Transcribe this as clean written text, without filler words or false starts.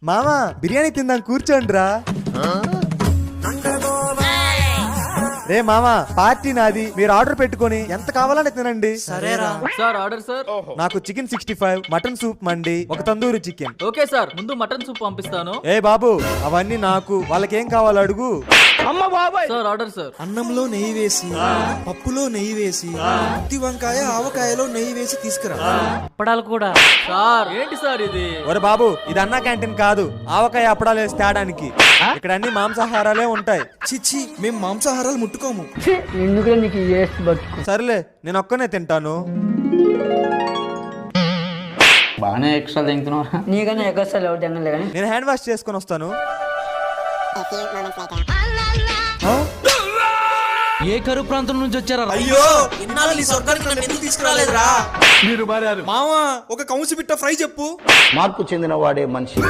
మామా బిర్యానీ తిందాం కూర్చోండి రా. రే మామా పార్టీ నాది, మీరు ఆర్డర్ పెట్టుకొని ఎంత కావాలని తినండి. సరేరా సార్ ఆర్డర్ సార్. నాకు చికెన్ 65, మటన్ సూప్ మండి, ఒక తందూరి చికెన్. ఓకే సార్, ముందు మటన్ సూప్ పంపిస్తాను. ఏ బాబు అవన్నీ నాకు, వాళ్ళకేం కావాలో అడుగు. Sir order sir. అన్నంలో నెయ్యి వేసి, పప్పులో నెయ్యి వేసి, గుత్తి వంకాయ ఆవకాయలో నెయ్యి వేసి తీసుకురా. అప్పడాలు కూడా. సార్ ఏంటి సార్ ఇది? ఒరే బాబు ఇది అన్నా క్యాంటీన్ కాదు, ఆవకాయ అప్పడాలు వేసి తేడానికి. ఇక్కడ అన్ని మాంసాహారాలే ఉంటాయి. చిచ్చి మేము మాంసాహారాలు ముట్టుకోము. ఎందుకు నీకు వేస్ట్ బతుకు. సర్లే నేను ఒక్కనే తింటాను. బాగానే ఎక్స్ట్రా తింటున్నారా? నీకన్నా ఎగస్టాలు ఎవరు తినలే కానీ నేను హ్యాండ్ వాష్ చేసుకొని వస్తాను. ఏ కరువు ప్రాంతం నుంచి వచ్చారా? అయ్యో ఇన్నాళ్ళు నీ స్వర్గానికి నన్ను ఎందుకు తీసుకురాలేదురా? మావా ఒక కౌన్సి బిట్ట ఫ్రై చెప్పు. మార్పు చెందిన వాడే మనిషి.